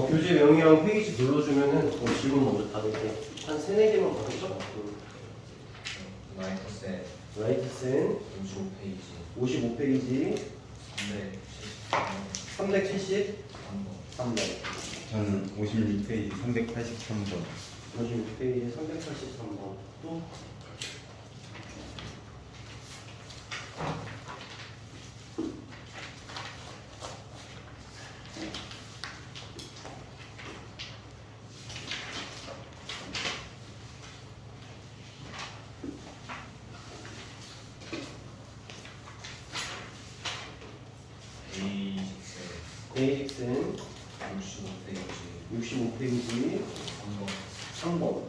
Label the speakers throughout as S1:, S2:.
S1: 교재 명이랑 페이지 눌러주면은 질문 먼저 받을게. 한 3, 4개만 받을까? 라이트 쌤 55페이지 370 300
S2: 저는 56페이지 383번.
S1: 56페이지 383번 또 베이직슨 65페이지 3번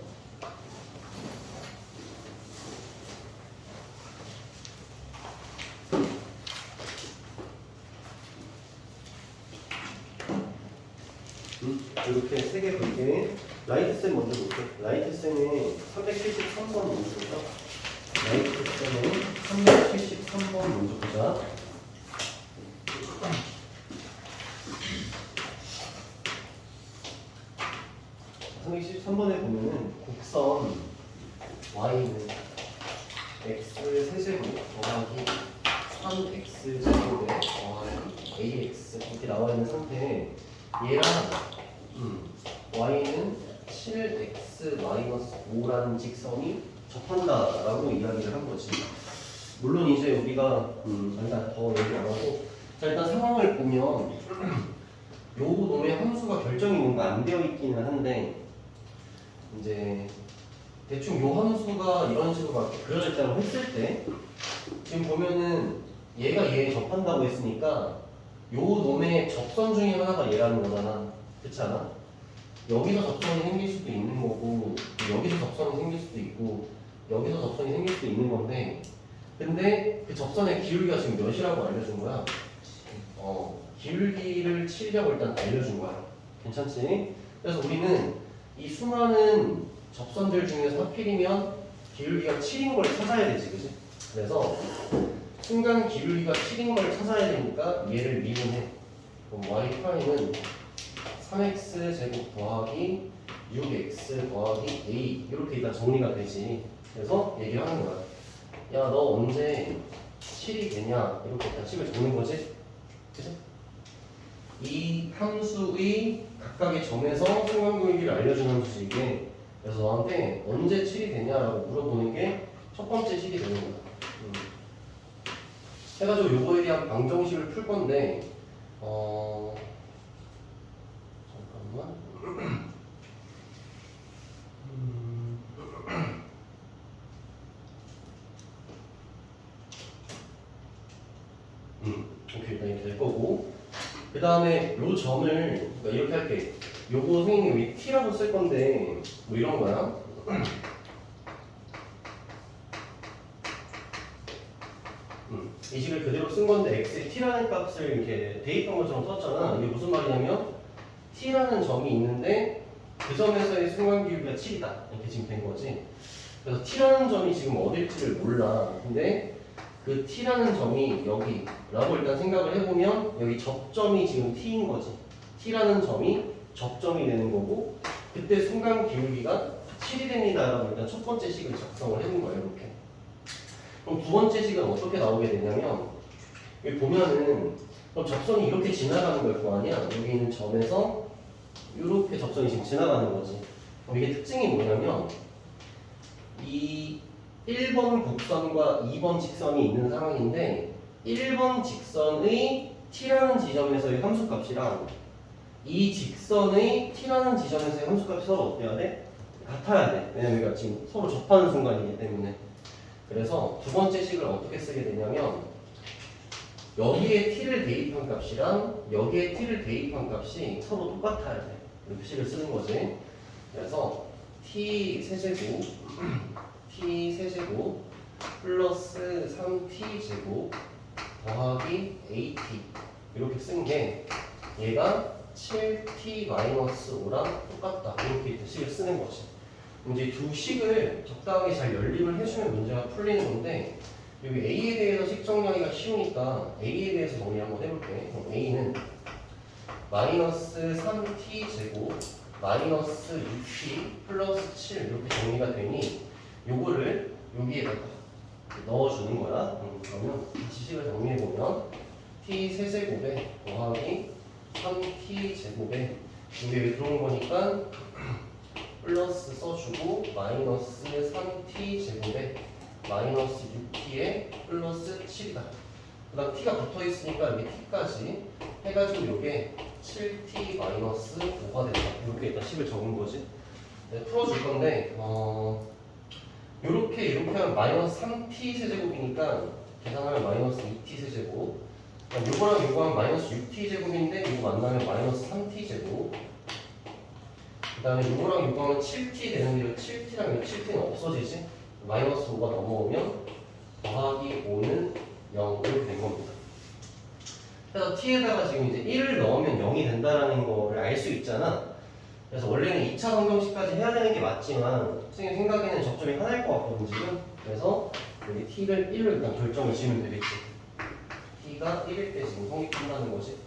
S1: 이렇게 3개 볼게. 라이트쌤 먼저 볼게. 라이트쌤의 373번 먼저 보자. 라이트쌤의 373번 먼저 보자. 313번에 보면은 곡선 y는 x 세제곱 더하기 3x 제곱에 더하기 ax 이렇게 나와 있는 상태에 얘랑 y는 7x 마이너스 5라는 직선이 접한다라고 이야기를 한 거지. 물론 이제 우리가 일단 더 얘기 안 하고 자 일단 상황을 보면 요 놈의 함수가 결정이 뭔가 안 되어 있기는 한데 이제 대충 요 함수가 이런 식으로 막 그려져 있다고 했을 때 지금 보면은 얘가 얘에 접한다고 했으니까 요 놈의 접선 중에 하나가 얘라는 거잖아. 그렇지 않아? 여기서 접선이 생길 수도 있는 거고 여기서 접선이 생길 수도 있고 여기서 접선이 생길 수도 있는 건데 근데 그 접선의 기울기가 지금 몇이라고 알려준 거야? 기울기를 7이라고 일단 알려준 거야. 괜찮지? 그래서 우리는 이 수많은 접선들 중에서 하필이면 기울기가 7인 걸 찾아야 되지, 그지? 그래서 순간 기울기가 7인 걸 찾아야 되니까 얘를 미분해. 그럼 y 프라임은 3x 제곱 더하기 6x 더하기 a 이렇게 일단 정리가 되지. 그래서 얘기를 하는 거야. 야, 너 언제 7이 되냐? 이렇게 일단 식을 적는 거지. 그지? 이 함수의 각각의 점에서 순간기울기를 알려주는 함수지 이게. 그래서 너한테 언제 7이 되냐라고 물어보는 게 첫 번째 식이 되는 거야. 해가지고 요거에 대한 방정식을 풀 건데 잠깐만. 오케이, 일단 이렇게 될 거고. 그 다음에 요 점을 그러니까 이렇게 할게. 요거 선생님이 여기 t라고 쓸 건데 뭐 이런 거야. 이 식을 그대로 쓴 건데 x에 t라는 값을 이렇게 대입한 것처럼 썼잖아. 이게 무슨 말이냐면 t라는 점이 있는데 그 점에서의 순간기울기가 7이다. 이렇게 지금 된 거지. 그래서 t라는 점이 지금 어딜지를 몰라. 근데 그 t라는 점이 여기라고 일단 생각을 해보면 여기 접점이 지금 t인 거지. t라는 점이 접점이 되는 거고 그때 순간 기울기가 7이 됩니다라고 일단 첫 번째 식을 작성을 해본 거예요. 이렇게. 그럼 두 번째 식은 어떻게 나오게 되냐면 여기 보면은 그럼 접선이 이렇게 지나가는 걸 거 아니야. 여기 있는 점에서 이렇게 접선이 지금 지나가는 거지. 그럼 이게 특징이 뭐냐면 이 1번 곡선과 2번 직선이 있는 상황인데 1번 직선의 t라는 지점에서의 함수값이랑 이 직선의 t라는 지점에서의 함수값이 서로 어때야 돼? 같아야 돼. 왜냐면 우리가 지금 서로 접하는 순간이기 때문에. 그래서 두 번째 식을 어떻게 쓰게 되냐면 여기에 t를 대입한 값이랑 여기에 t를 대입한 값이 서로 똑같아야 돼. 이렇게 식을 쓰는 거지. 그래서 t 세제곱 플러스 3t 제곱 더하기 at 이렇게 쓴 게 얘가 7t 마이너스 5랑 똑같다. 이렇게 식을 쓰는 거지. 이제 두 식을 적당하게 잘 연립을 해주면 문제가 풀리는 건데 여기 a에 대해서 식 정리하기가 쉬우니까 a에 대해서 정리 한번 해볼게. 그럼 a는 마이너스 3t 제곱 마이너스 6t 플러스 7 이렇게 정리가 되니 요거를 여기에다가 넣어주는 거야. 그러면 지식을 정리해보면 t 세제곱에 더하기 3t 제곱에 여기 들어온 거니까 플러스 써주고 마이너스 3t 제곱에 마이너스 6t에 플러스 7이다. 그 다음 t가 붙어있으니까 여기 t까지 해가지고 이게 7t 마이너스 5가 된다. 이렇게 일단 10을 적은 거지. 네, 풀어줄 건데 이렇게 하면 마이너스 3t 세제곱이니까 계산하면 마이너스 2t 세제곱. 요거랑 요거랑 마이너스 6t 제곱인데 요거 만나면 마이너스 3t 제곱. 그 다음에 요거랑 요거 하면 7t 되는데 7t랑 7t는 없어지지? 마이너스 5가 넘어오면 더하기 5는 0 이렇게 된 겁니다. 그래서 t에다가 지금 이제 1을 넣으면 0이 된다라는 거를 알 수 있잖아. 그래서 원래는 2차 방정식까지 해야 되는 게 맞지만 선생님 생각에는 접점이 하나일 것 같거든 지금. 그래서 여기 t를 1로 일단 결정을 지으면 되겠지. t가 1일 때 지금 성립한다는 거지.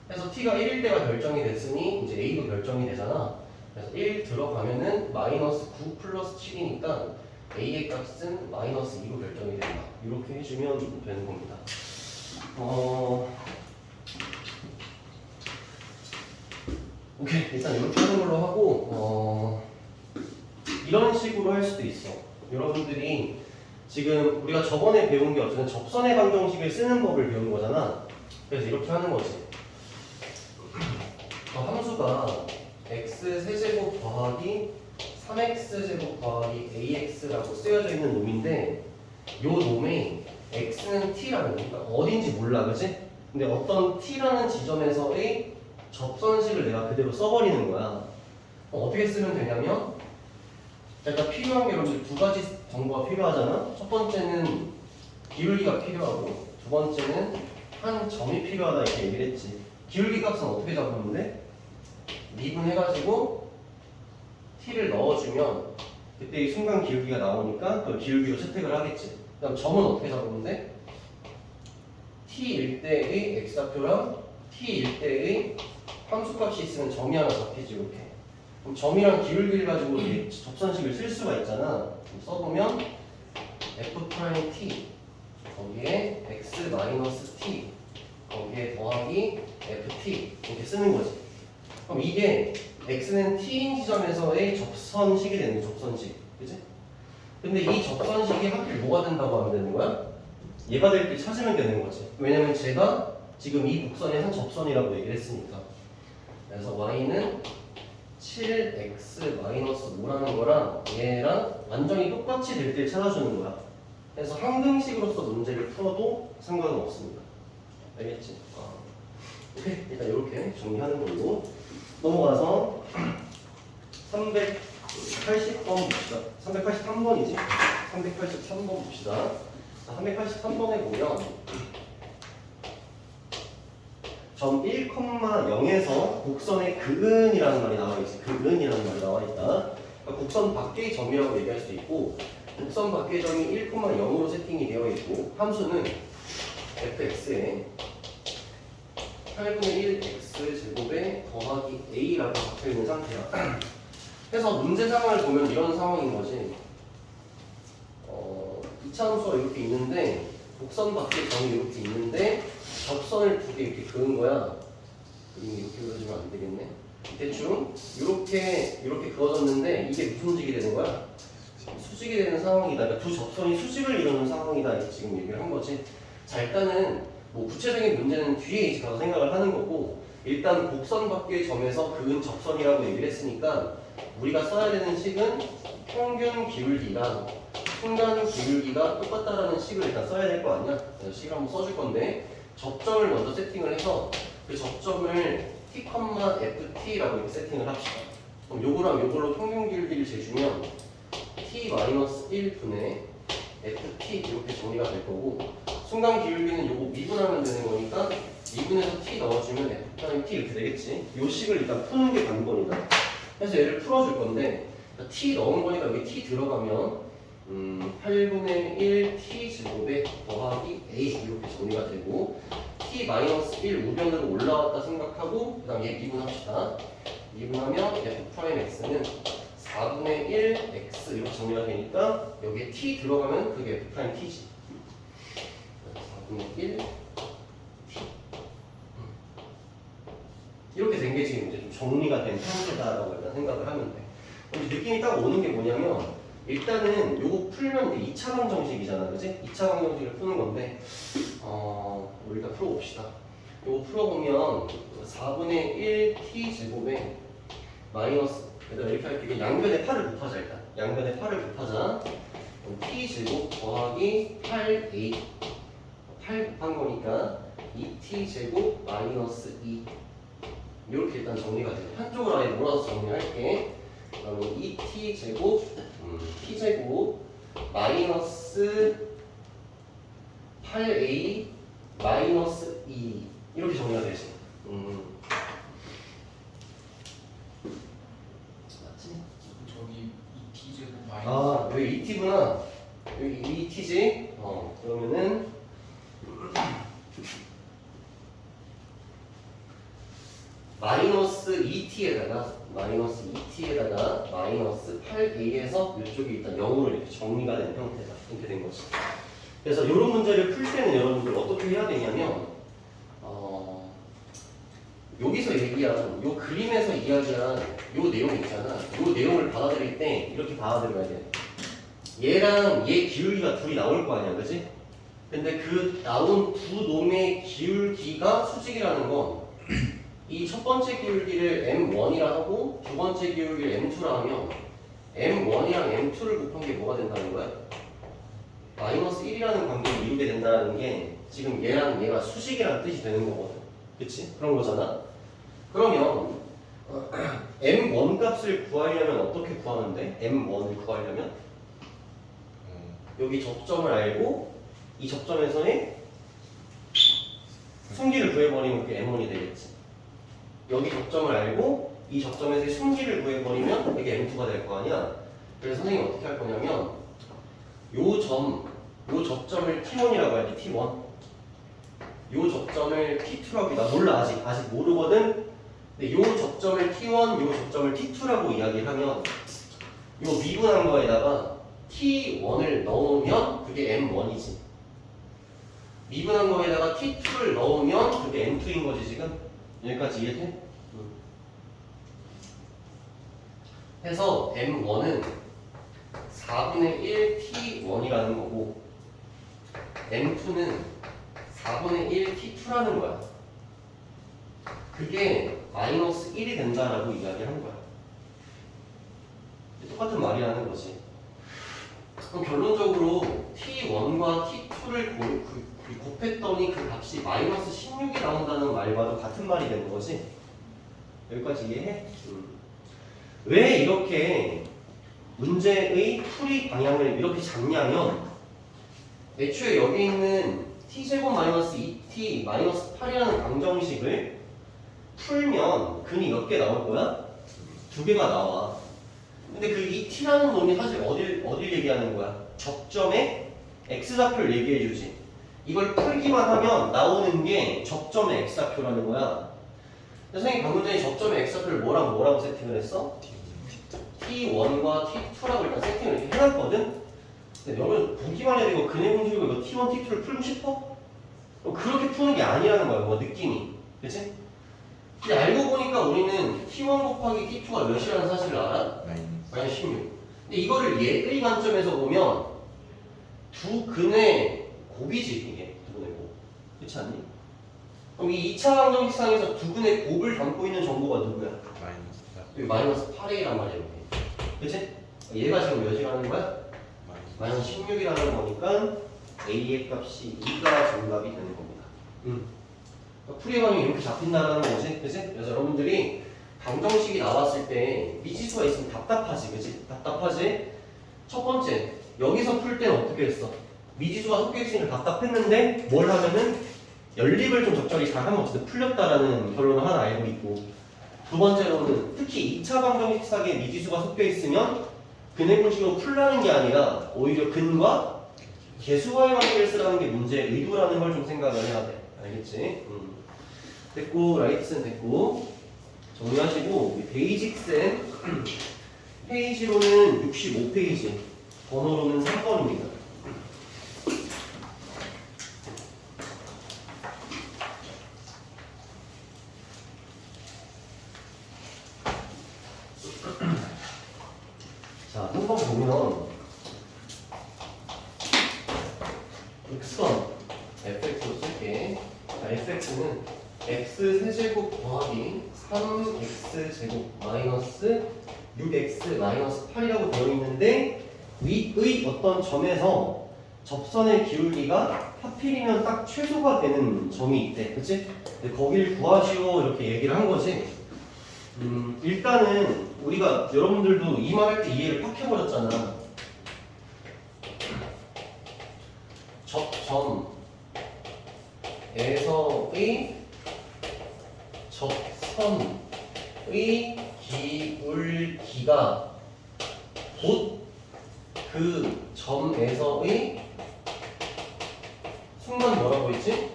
S1: 그래서 t가 1일 때가 결정이 됐으니 이제 a도 결정이 되잖아. 그래서 1 들어가면은 마이너스 9 플러스 7이니까 a의 값은 마이너스 2로 결정이 된다. 이렇게 해주면 되는 겁니다. 오케이, 일단 이렇게 하는 걸로 하고 이런 식으로 할 수도 있어. 여러분들이 지금 우리가 저번에 배운 게 어쨌든 접선의 방정식을 쓰는 법을 배운 거잖아. 그래서 이렇게 하는 거지. 함수가 x 세제곱 더하기 3x 제곱 더하기 ax라고 쓰여져 있는 놈인데 요 놈에 x는 t라는 거니까 어딘지 몰라, 그치? 근데 어떤 t라는 지점에서의 접선식을 내가 그대로 써버리는 거야. 어떻게 쓰면 되냐면 일단 필요한 게 여러분들 두 가지 정보가 필요하잖아. 첫 번째는 기울기가 필요하고 두 번째는 한 점이 필요하다 이렇게 얘기를 했지. 기울기 값은 어떻게 잡으면 돼? 미분해가지고 t를 넣어주면 그때 이 순간 기울기가 나오니까 그 기울기로 채택을 하겠지. 그 다음 점은 어떻게 잡으면 돼? t일 때의 x좌표랑 t일 때의 함수값이 있으면 점이 하나 잡히지. 이렇게. 그럼 점이랑 기울기를 가지고 이렇게 접선식을 쓸 수가 있잖아. 써보면 f'(t) 거기에 x-t 거기에 더하기 ft 이렇게 쓰는 거지. 그럼 이게 x는 t인 지점에서의 접선식이 되는 거야. 접선식. 그치? 근데 이 접선식이 하필 뭐가 된다고 하면 되는 거야? 얘가 될 때 찾으면 되는 거지. 왜냐면 제가 지금 이 곡선의 한 접선이라고 얘기를 했으니까. 그래서 y는 7x-5라는 거랑 얘랑 완전히 똑같이 될 때 찾아주는 거야. 그래서 항등식으로서 문제를 풀어도 상관은 없습니다. 알겠지? 오케이. 일단 이렇게 정리하는 걸로 넘어가서 380번 봅시다. 383번이지? 383번 봅시다. 383번에 보면 점 1,0에서 곡선의 그은이라는 말이 나와 있어. 그은이라는 말이 나와 있다. 그러니까 곡선 밖의 점이라고 얘기할 수도 있고, 곡선 밖의 점이 1,0으로 세팅이 되어 있고, 함수는 fx에 8분의 1 x 제곱에 더하기 a라고 적혀 있는 상태야. 그래서 문제 상황을 보면 이런 상황인 거지. 2차 함수가 이렇게 있는데 곡선 밖에 점이 이렇게 있는데 접선을 두 개 이렇게 그은 거야. 이렇게 그려주면 안 되겠네. 대충 이렇게 그어졌는데 이게 무슨 수직이 되는 거야? 수직이 되는 상황이다. 그러니까 두 접선이 수직을 이루는 상황이다. 이렇게 지금 얘기를 한 거지. 자, 일단은 뭐 구체적인 문제는 뒤에 이제 가서 생각을 하는 거고, 일단 곡선 밖의 점에서 그은 접선이라고 얘기를 했으니까 우리가 써야 되는 식은 평균 기울기랑 순간 기울기가 똑같다라는 식을 일단 써야 될 거 아니야? 그래서 식을 한번 써줄 건데, 접점을 먼저 세팅을 해서 그 접점을 t, ft라고 이렇게 세팅을 합시다. 그럼 요거랑 요걸로 평균 기울기를 재주면 t-1분의 ft 이렇게 정리가 될 거고, 순간 기울기는 요거 미분하면 되는 거니까 미분해서 t 넣어주면 f'(t) 이렇게 되겠지. 요 식을 일단 푸는 게 관건이다. 그래서 얘를 풀어줄 건데, t 넣은 거니까 여기 t 들어가면 8분의 1 t 제곱에 더하기 a 이렇게 정리가 되고, t-1 우변으로 올라왔다 생각하고 그 다음 얘 미분합시다. 미분하면 f'x는 4분의 1 x 이렇게 정리가 되니까 여기에 t 들어가면 그게 f't지. 4분의 1 t 이렇게 된 게 지금 이제 좀 정리가 된 형태다라고 일단 생각을 하면 돼. 이제 느낌이 딱 오는 게 뭐냐면 일단은 요거 풀면 이제 2차 방정식이잖아, 그지? 2차 방정식을 푸는 건데 우리 일단 풀어봅시다. 요거 풀어보면 4분의 1 t 제곱에 마이너스 얘들아 이렇게 할게. 양변에 8을 곱하자. 일단 양변에 8을 곱하자. 그럼 t 제곱 더하기 8a 8 곱한 거니까 2t 제곱 마이너스 2 이렇게 일단 정리가 돼요. 한쪽으로 아예 몰아서 정리할게. 그러면 2t 제곱 t 제곱 마이너스 8a 마이너스 2 이렇게 정리가 되지. 맞지?
S3: 저기 2t 제곱 마이너스
S1: 아 여기 2t구나. 여기 2t지. 그러면은 마이너스 2t에다가 마이너스 2t에다가 마이너스 8a에서 이쪽이 일단 0으로 이렇게 정리가 된 형태다. 이렇게 된 거지. 그래서 이런 문제를 풀 때는 여러분들 어떻게 해야 되냐면 여기서 얘기한 요 그림에서 이야기한 요 내용 있잖아. 요 내용을 받아들일 때 이렇게 받아들여야 돼. 얘랑 얘 기울기가 둘이 나올 거 아니야, 그지? 근데 그 나온 두 놈의 기울기가 수직이라는 건 이 첫 번째 기울기를 m1이라 하고 두 번째 기울기를 m2라 하면 m1이랑 m2를 곱한 게 뭐가 된다는 거야? 마이너스 1이라는 관계를 이루게 된다는 게 지금 얘랑 얘가 수직이라는 뜻이 되는 거거든. 그치? 그런 거잖아. 그러면 m1 값을 구하려면 어떻게 구하는데? m1을 구하려면 여기 접점을 알고 이 접점에서의 순기를 구해버리면 그게 m1이 되겠지. 여기 접점을 알고 이 접점에서의 순기를 구해버리면 이게 m2가 될 거 아니야. 그래서 선생님이 어떻게 할 거냐면 요 접점을 t1이라고 해야 돼. t1 요 접점을 t2라고 나 몰라 아직 모르거든. 근데 요 접점을 t1 요 접점을 t2라고 이야기하면 요 미분한 거에다가 t1을 넣으면 그게 m1이지. 미분한 거에다가 t2를 넣으면 그게 m2인 거지. 지금 여기까지 이해돼? 해서 m1은 4분의 1 t1이라는 거고 m2는 4분의 1 t2라는 거야. 그게 마이너스 1이 된다라고 이야기한 거야. 똑같은 말이라는 거지. 그럼 결론적으로 t1과 t2를 곱했더니 그 값이 마이너스 16이 나온다는 말과도 같은 말이 되는 거지. 여기까지 이해해? 왜 이렇게 문제의 풀이 방향을 이렇게 잡냐면 애초에 여기 있는 t제곱 마이너스 2t 마이너스 8이라는 방정식을 풀면 근이 몇 개 나올 거야? 2개가 나와. 근데 그 2t라는 놈이 사실 어딜 얘기하는 거야? 접점의 x좌표를 얘기해 주지. 이걸 풀기만 하면 나오는 게 접점의 x좌표라는 거야. 선생님 방금 전에 접점의 x좌표를 뭐라고 세팅을 했어? t1과 t2라고 일단 세팅을 이렇게 해놨거든? 근데 여러분 보기만 해도 이거 근해 공식이고 이거 t1, t2를 풀고 싶어? 그렇게 푸는 게 아니라는 거야, 뭐 느낌이. 그치? 근데 알고 보니까 우리는 t1 곱하기 t2가 몇이라는 사실을 알아? 마이너스 16. 근데 이거를 얘의 관점에서 보면 두 근의 곱이지, 이게. 두 근의 곱. 그렇지 않니? 그럼 이 2차 방정식상에서 두 근의 곱을 담고 있는 정보가 누구야? 여기 마이너스 8a란 말이야, 여기. 그치? 얘가 지금 몇이라는 거야? 마이너스 16이라는 거니까 a의 값이 2가 정답이 되는 겁니다. 그러니까 풀이의 방향이 이렇게 잡힌다는 거지, 그치? 그래서 여러분들이 방정식이 나왔을 때 미지수가 있으면 답답하지, 그치? 답답하지? 첫 번째, 여기서 풀 때는 어떻게 했어? 미지수가 섞여 있으니까 답답했는데 뭘 하면은 연립을 좀 적절히 잘하면 어쨌든 풀렸다라는 결론을 하나 알고 있고, 두 번째로는 특히 2차 방정식상에 미지수가 섞여 있으면 근해 공식으로 풀라는 게 아니라 오히려 근과 개수와의 관계를 쓰라는 게 문제의 의도라는 걸 좀 생각을 해야 돼. 알겠지? 됐고 라이트센 됐고 정리하시고 베이직센 페이지로는 65페이지 번호로는 3번입니다. 자, 한번 보면 x선 fx로 쓸게. 자, fx는 x 세제곱 더하기 3x제곱 마이너스 6x 마이너스 8이라고 되어 있는데 위의 어떤 점에서 접선의 기울기가 하필이면 딱 최소가 되는 점이 있대. 그치? 근데 거길 구하시오 이렇게 얘기를 한 거지. 일단은 우리가 여러분들도 이 말할 때 이해를 팍 해버렸잖아. 접점에서의 접선의 기울기가 곧 그 점에서의 순간 뭐라고 했지?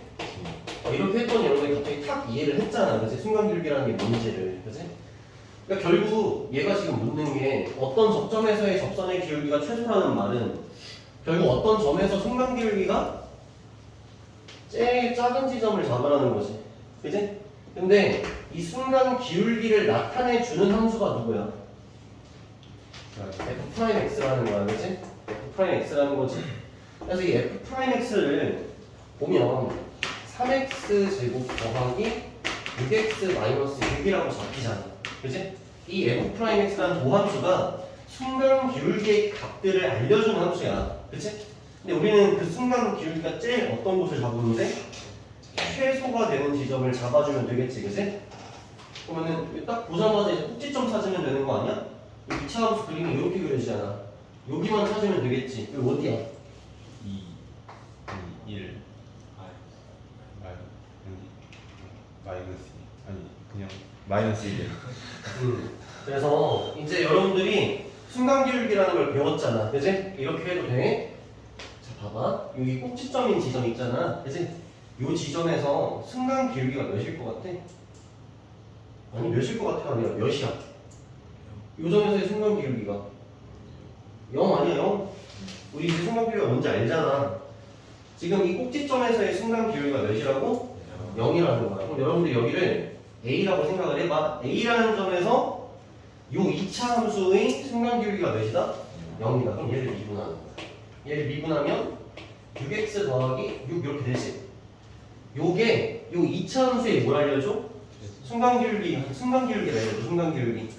S1: 이렇게 했더니 여러분이 갑자기 탁 이해를 했잖아. 그치? 순간 기울기라는 게 뭔지를. 그치? 그러니까 결국 얘가 지금 묻는 게 어떤 접점에서의 접선의 기울기가 최소라는 말은 결국 어떤 점에서 순간 기울기가 제일 작은 지점을 잡으라는 거지. 그치? 근데 이 순간 기울기를 나타내 주는 함수가 누구야? f'x라는 거야, 그치? f'x라는 거지. 그래서 이 f'x를 보면 3x 제곱 더하기 6x 마이너스 6이라고 잡히잖아, 그치? 이 f'x라는 도함수가 순간 기울기의 값들을 알려주는 함수야, 그치? 근데 우리는 그 순간 기울기가 제일 어떤 곳을 잡았는데 최소가 되는 지점을 잡아주면 되겠지, 그치? 그러면은 딱 보자마자 이제 꼭지점 찾으면 되는 거 아니야? 2차 함수 그림이 이렇게 그려지잖아. 여기만 찾으면 되겠지. 여기 어디야?
S2: 2, 1, 마이너스 2. 아니 그냥 마이너스 1.
S1: 그래서 이제 여러분들이 순간 기울기라는 걸 배웠잖아. 그치? 이렇게 해도 돼. 자, 봐봐. 여기 꼭지점인 지점 있잖아. 그치? 요 지점에서 순간 기울기가 몇일 것 같아? 아니 몇일 것 같아? 아니야 몇이야? 요 점에서의 순간 기울기가 0 아니야 0? 우리 이제 순간 기울기가 뭔지 알잖아. 지금 이 꼭지점에서의 순간 기울기가 몇이라고? 0이라는 거야. 그럼 여러분들 여기를 A라고 생각을 해봐. A라는 점에서 요 2차 함수의 순간 기울기가 몇이다? 0이다. 그럼 얘를 미분하는 거야. 얘를 미분하면 6x 더하기 6 이렇게 되지. 요게 요 2차 함수에 뭘 알려줘? 순간 기울기를 알려줘. 순간 기울기.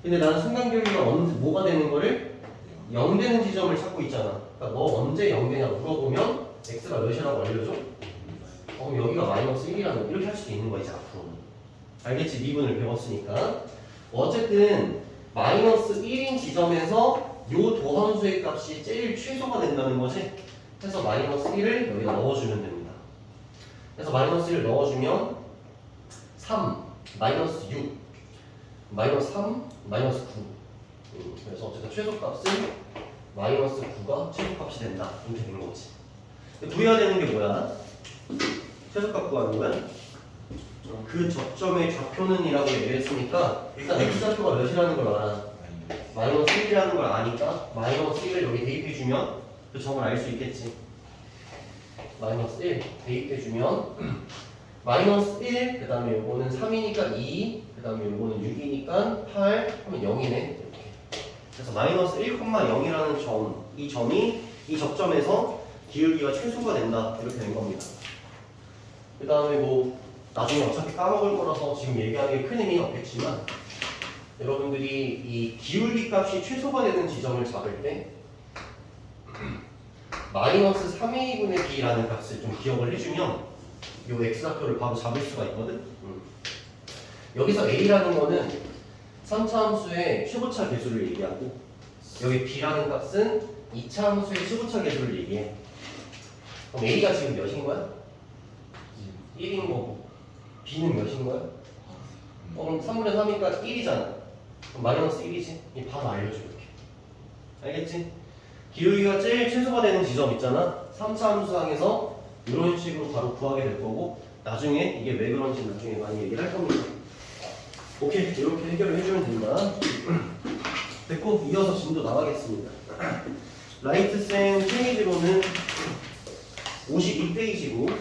S1: 근데 나는 순간 기울기가 언제 뭐가 되는 거를 0 되는 지점을 찾고 있잖아. 그러니까 너 언제 0 되냐 물어보면 x가 몇이라고 알려줘? 그럼 여기가 마이너스 1이라는 이렇게 할 수도 있는 거야 이제 앞으로. 알겠지? 미분을 배웠으니까. 어쨌든 마이너스 1인 지점에서 요 도함수의 값이 제일 최소가 된다는 거지. 그래서 마이너스 1을 여기다 넣어주면 됩니다. 그래서 마이너스 1을 넣어주면 3, 마이너스 6, 마이너스 3, 마이너스 9. 그래서 어쨌든 최소값은 마이너스 9가 최소값이 된다. 이렇게 된 거지. 구해야 되는 게 뭐야? 최소값 구하는 거야? 그 접점의 좌표는 이라고 얘기했으니까 일단 x좌표가 몇이라는 걸 알아. 마이너스 1이라는 걸 아니까 마이너스 1을 여기 대입해주면 그 점을 알 수 있겠지. 마이너스 1 대입해주면 마이너스 1, 그 다음에 요거는 3이니까 2, 그 다음에 요거는 6이니까 8 하면 0이네. 이렇게. 그래서 마이너스 1,0이라는 점, 이 점이 이 접점에서 기울기가 최소가 된다. 이렇게 된 겁니다. 그 다음에 뭐 나중에 어차피 까먹을 거라서 지금 얘기하는 게 큰 의미는 없겠지만 여러분들이 이 기울기 값이 최소가 되는 지점을 잡을 때 마이너스 3a분의 b라는 값을 좀 기억을 해주면 요 x좌표를 바로 잡을 수가 있거든. 여기서 a라는 거는 3차 함수의 최고차 계수를 얘기하고 여기 b라는 값은 2차 함수의 최고차 계수를 얘기해. 그럼 a가 지금 몇인 거야? 1인 거고 b는 몇인 거야? 그럼 3분의 3이니까 1이잖아. 그럼 마이너스 1이지? 이 바로 알려줘 이렇게. 알겠지? 기울기가 제일 최소가 되는 지점 있잖아. 3차 함수항에서 이런 식으로 바로 구하게 될 거고 나중에 이게 왜 그런지 나중에 많이 얘기를 할 겁니다. 오케이, 이렇게 해결을 해주면 된다. 됐고, 이어서 진도 나가겠습니다. 라이트쌤 페이지로는 52페이지고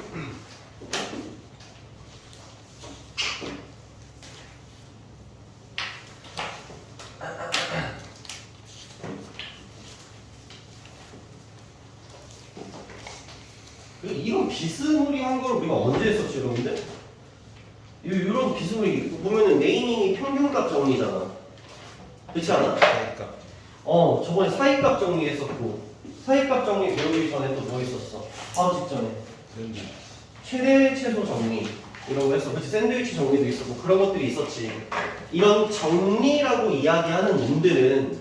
S1: 이런 비스무리한 걸 우리가 언제 했었지, 여러분들? 이런 비스무리 보면은 네이밍이 평균값 정리잖아. 그렇지 않아?
S2: 그러니까
S1: 저번에 사이값 정리했었고 사이값 정리 배우기 전에 또 뭐 했었어? 바로 직전에 최대 최소 정리 이런 거 했어. 그치? 샌드위치 정리도 있었고 그런 것들이 있었지. 이런 정리라고 이야기하는 놈들은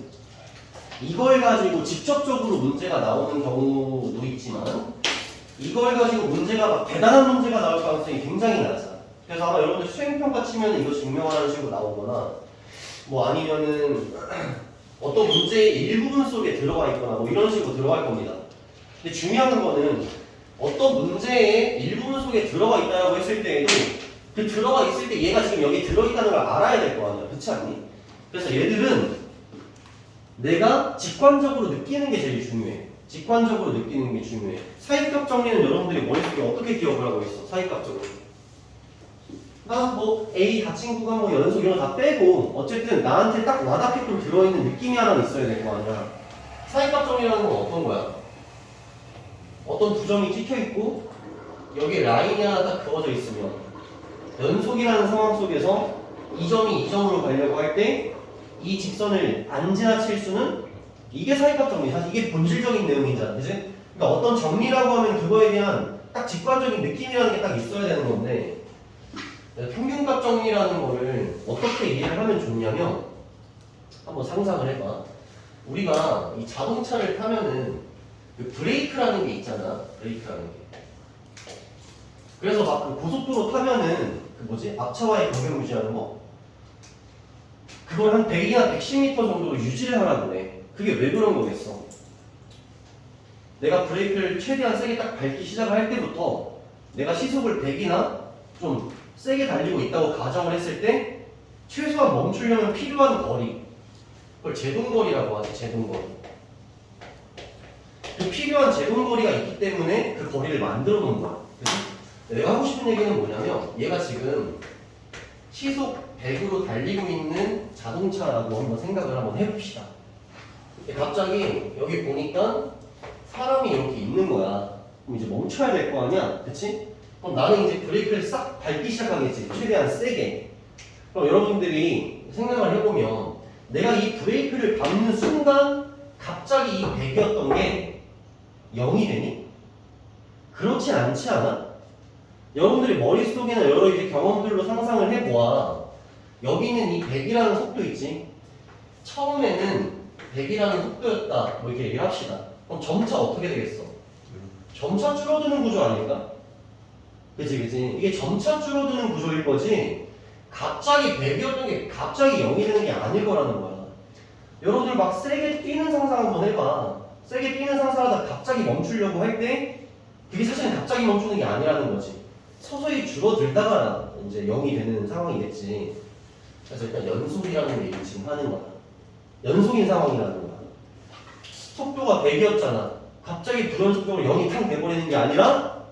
S1: 이걸 가지고 직접적으로 문제가 나오는 경우도 있지만 이걸 가지고 문제가 막 대단한 문제가 나올 가능성이 굉장히 낮아. 그래서 아마 여러분들 수행평가 치면 이거 증명하는 식으로 나오거나 뭐 아니면은 어떤 문제의 일부분 속에 들어가 있거나 뭐 이런 식으로 들어갈 겁니다. 근데 중요한 거는 어떤 문제의 일부분 속에 들어가 있다고 했을 때에도 그 들어가 있을 때 얘가 지금 여기 들어있다는 걸 알아야 될 거 아니야. 그렇지 않니? 그래서 얘들은 내가 직관적으로 느끼는 게 제일 중요해. 직관적으로 느끼는 게 중요해. 사이값 정리는 여러분들이 머릿속에 어떻게 기억을 하고 있어? 사이값적으로. 나 뭐 A 닫힌 구간 뭐 연속 이런 거 다 빼고 어쨌든 나한테 딱 와닿게끔 들어있는 느낌이 하나 있어야 될 거 아니야. 사이값 정리라는 건 어떤 거야? 어떤 두 점이 찍혀 있고 여기 라인이 하나 딱 그어져 있으면 연속이라는 상황 속에서 이 점이 이 점으로 가려고 할 때 이 직선을 안 지나칠 수는 이게 사이값 정리. 사실 이게 본질적인 내용이잖아. 그지? 그러니까 어떤 정리라고 하면 그거에 대한 딱 직관적인 느낌이라는 게 딱 있어야 되는 건데 평균값 정리라는 거를 어떻게 이해를 하면 좋냐면 한번 상상을 해봐. 우리가 이 자동차를 타면은 그 브레이크라는 게 있잖아. 브레이크라는 게. 그래서 막 그 고속도로 타면은 그 뭐지? 앞차와의 간격 유지하는 거? 그걸 한 100이나 110m 정도로 유지를 하라고 해. 그게 왜 그런 거겠어? 내가 브레이크를 최대한 세게 딱 밟기 시작을 할 때부터 내가 시속을 100이나 좀 세게 달리고 있다고 가정을 했을 때 최소한 멈추려면 필요한 거리, 그걸 제동거리라고 하지. 제동거리. 그 필요한 제동거리가 있기 때문에 그 거리를 만들어 놓은 거야. 그치? 내가 하고 싶은 얘기는 뭐냐면 얘가 지금 시속 100으로 달리고 있는 자동차라고 한번 생각을 한번 해봅시다. 갑자기 여기 보니까 사람이 이렇게 있는 거야. 그럼 이제 멈춰야 될 거 아니야? 그치? 그럼 나는 이제 브레이크를 싹 밟기 시작하겠지. 최대한 세게. 그럼 여러분들이 생각을 해보면 내가 이 브레이크를 밟는 순간 갑자기 이 100이었던 게 0이 되니? 그렇진 않지 않아? 여러분들이 머릿속에나 여러 이제 경험들로 상상을 해보아. 여기는 이 100이라는 속도 있지? 처음에는 100이라는 속도였다. 뭐 이렇게 얘기를 합시다. 그럼 점차 어떻게 되겠어? 점차 줄어드는 구조 아닐까? 그치, 그치. 이게 점차 줄어드는 구조일 거지, 갑자기 100이었던 게 갑자기 0이 되는 게 아닐 거라는 거야. 여러분들 막 세게 뛰는 상상 한번 해봐. 세게 뛰는 상상하다 갑자기 멈추려고 할 때, 그게 사실은 갑자기 멈추는 게 아니라는 거지. 서서히 줄어들다가 이제 0이 되는 상황이겠지. 그래서 일단 연속이라는 얘기를 지금 하는 거야. 연속인 상황이라는 거야. 속도가 100이었잖아. 갑자기 불연속적으로 0이 탕 돼버리는 게 아니라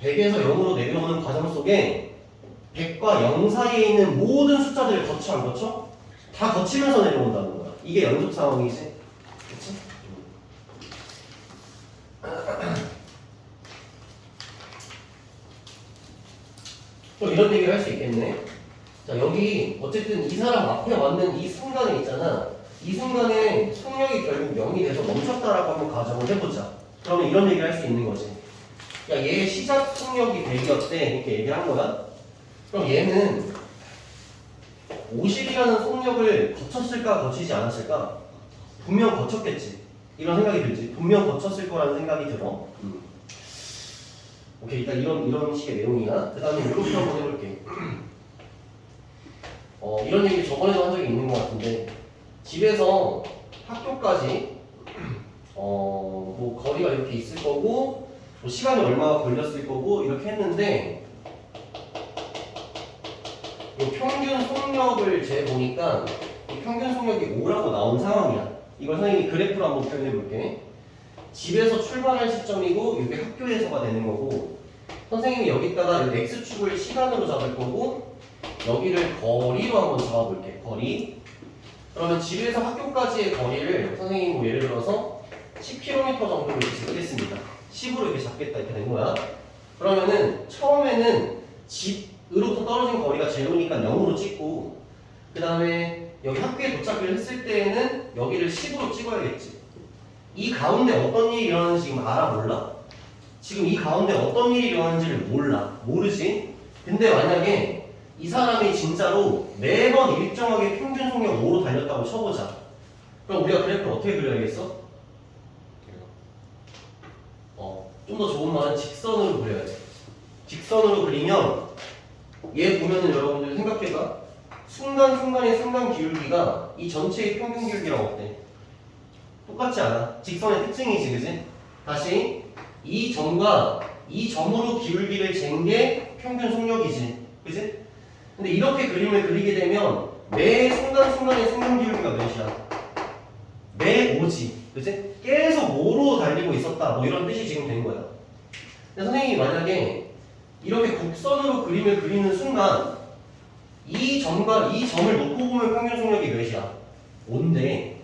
S1: 100에서 0으로 내려오는 과정 속에 100과 0 사이에 있는 모든 숫자들을 거쳐 안 거쳐? 다 거치면서 내려온다는 거야. 이게 연속 상황이지. 그치? 또 이런 얘기를 할 수 있겠네. 자, 여기 어쨌든 이 사람 앞에 왔는 이 순간에 있잖아. 이 순간에 속력이 결국 0이 돼서 멈췄다라고 한번 가정을 해보자. 그러면 이런 얘기를 할 수 있는 거지. 야, 얘 시작 속력이 100이었대. 이렇게 얘기를 한 거야. 그럼 얘는 50이라는 속력을 거쳤을까, 거치지 않았을까? 분명 거쳤겠지. 이런 생각이 들지. 분명 거쳤을 거라는 생각이 들어. 오케이, 일단 이런 식의 내용이야. 그 다음에 이렇게 한번 해볼게. 이런 얘기 저번에도 한 적이 있는 것 같은데, 집에서 학교까지 뭐 거리가 이렇게 있을 거고, 뭐 시간이 얼마가 걸렸을 거고 이렇게 했는데 이 평균 속력을 재보니까 이 평균 속력이 5라고 나온 상황이야. 이걸 선생님이 그래프로 한번 표현해 볼게. 집에서 출발할 시점이고 이게 학교에서가 되는 거고 선생님이 여기다가 이 x축을 시간으로 잡을 거고 여기를 거리로 한번 잡아볼게. 거리. 그러면 집에서 학교까지의 거리를 선생님이 뭐 예를 들어서 10km 정도로 이렇게 잡겠습니다. 10으로 이렇게 잡겠다 이렇게 된 거야. 그러면은 처음에는 집으로부터 떨어진 거리가 제로니까 0으로 찍고 그 다음에 여기 학교에 도착을 했을 때에는 여기를 10으로 찍어야겠지. 이 가운데 어떤 일이 일어나는지 지금 알아 몰라? 지금 이 가운데 어떤 일이 일어나는지를 몰라. 모르지? 근데 만약에 이 사람이 진짜로 매번 일정하게 평균 속력 5로 달렸다고 쳐보자. 그럼 우리가 그래프를 어떻게 그려야겠어? 좀 더 좋은 말은 직선으로 그려야 돼. 직선으로 그리면 얘 보면은 여러분들 생각해봐. 순간순간의 순간 기울기가 이 전체의 평균 기울기랑 어때? 똑같지 않아? 직선의 특징이지, 그지? 다시 이 점과 이 점으로 기울기를 잰 게 평균 속력이지, 그지? 근데 이렇게 그림을 그리게 되면 매 순간순간의 순간 기울기가 몇이야? 매 5지, 그지? 계속 5로 달리고 있었다, 뭐 이런 뜻이 지금 된 거야. 근데 선생님이 만약에 이렇게 곡선으로 그림을 그리는 순간 이 점과 이 점을 놓고 보면 평균 속력이 몇이야? 5인데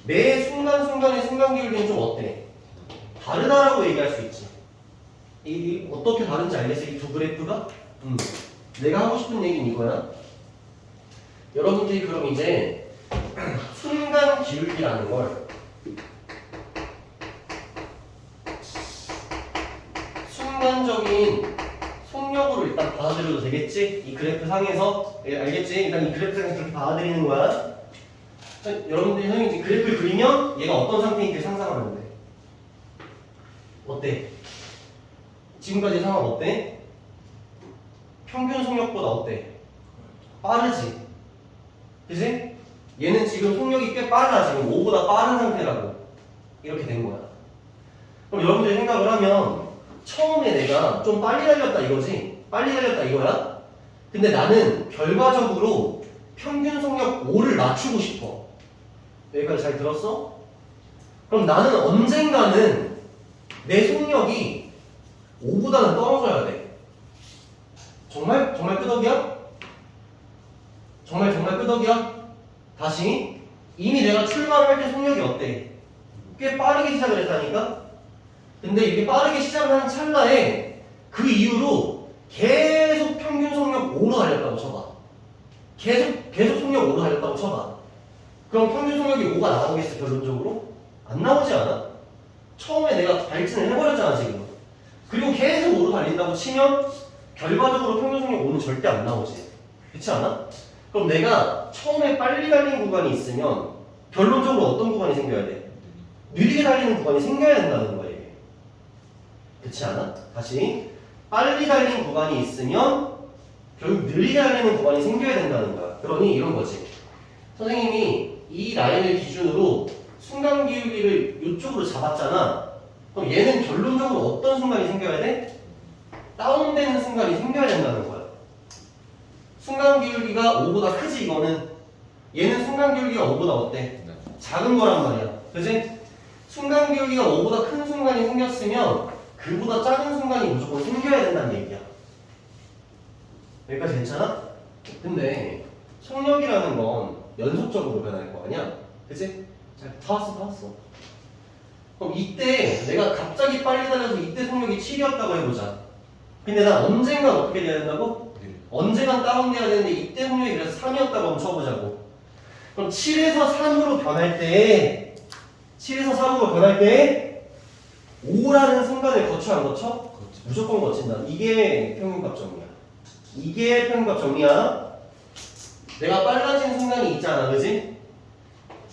S1: 매 순간순간의 순간 기울기는 좀 어때? 다르다라고 얘기할 수 있지. 이 어떻게 다른지 알겠어? 이 두 그래프가? 내가 하고 싶은 얘기는 이거야. 여러분들이 그럼 이제 순간 기울기라는 걸 순간적인 속력으로 일단 받아들여도 되겠지? 이 그래프 상에서 알겠지? 일단 이 그래프 상에서 그렇게 받아들이는 거야. 여러분들이 선생님이 그래프를 그리면 얘가 어떤 상태인지 상상하면 돼. 어때? 지금까지 상황 어때? 평균 속력보다 어때? 빠르지? 그지? 얘는 지금 속력이 꽤 빨라. 지금 5보다 빠른 상태라고. 이렇게 된 거야. 그럼 여러분들이 생각을 하면 처음에 내가 좀 빨리 달렸다 이거지? 빨리 달렸다 이거야? 근데 나는 결과적으로 평균 속력 5를 맞추고 싶어. 여기까지 잘 들었어? 그럼 나는 언젠가는 내 속력이 5보다는 떨어져야 돼. 정말? 정말 끄덕이야? 정말 끄덕이야? 다시 이미 내가 출발할 때 속력이 어때? 꽤 빠르게 시작을 했다니까? 근데 이게 빠르게 시작을 하는 찰나에 그 이후로 계속 평균 속력 5로 달렸다고 쳐봐. 계속 속력 5로 달렸다고 쳐봐. 그럼 평균 속력이 5가 나오겠어 결론적으로? 안 나오지 않아? 처음에 내가 발진을 해버렸잖아 지금. 그리고 계속 5로 달린다고 치면 결과적으로 평균 속력 5는 절대 안 나오지. 그렇지 않아? 그럼 내가 처음에 빨리 달린 구간이 있으면 결론적으로 어떤 구간이 생겨야 돼? 느리게 달리는 구간이 생겨야 된다는 거야 이게. 그렇지 않아? 다시 빨리 달린 구간이 있으면 결국 느리게 달리는 구간이 생겨야 된다는 거야. 그러니 이런 거지. 선생님이 이 라인을 기준으로 순간 기울기를 이쪽으로 잡았잖아. 그럼 얘는 결론적으로 어떤 순간이 생겨야 돼? 다운되는 순간이 생겨야 된다는 거야. 순간 기울기가 5보다 크지 이거는. 얘는 순간 기울기가 5보다 어때? 작은 거란 말이야. 그치? 순간 기울기가 5보다 큰 순간이 생겼으면 그보다 작은 순간이 무조건 생겨야 된다는 얘기야. 여기까지 괜찮아? 근데 속력이라는 건 연속적으로 변할 거 아니야? 그치? 다 왔어. 그럼 이때 내가 갑자기 빨리 달려서 이때 속력이 7이었다고 해보자. 근데 난 언젠간 어떻게 돼야 된다고? 언젠간 다운돼야 되는데 이때 속력이 그래서 3이었다고 한번 쳐보자고. 그럼 7에서 3으로 변할 때 5라는 순간을 거쳐 안 거쳐? 무조건 거친다. 이게 평균값 정리야. 이게 평균값 정리야. 내가 빨라진 순간이 있잖아, 그지?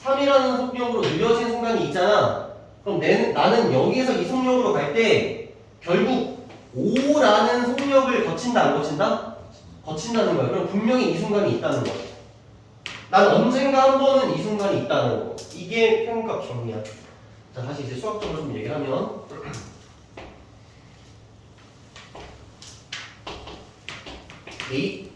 S1: 3이라는 속력으로 느려진 순간이 있잖아. 그럼 나는 여기에서 이 속력으로 갈 때 결국 5라는 속력을 거친다, 안 거친다? 거친다는 거야. 그럼 분명히 이 순간이 있다는 거야. 난 언젠가 한 번은 이 순간이 있다는 거. 이게 평균값 정리야. 자, 다시 이제 수학적으로 좀 얘기를 하면 A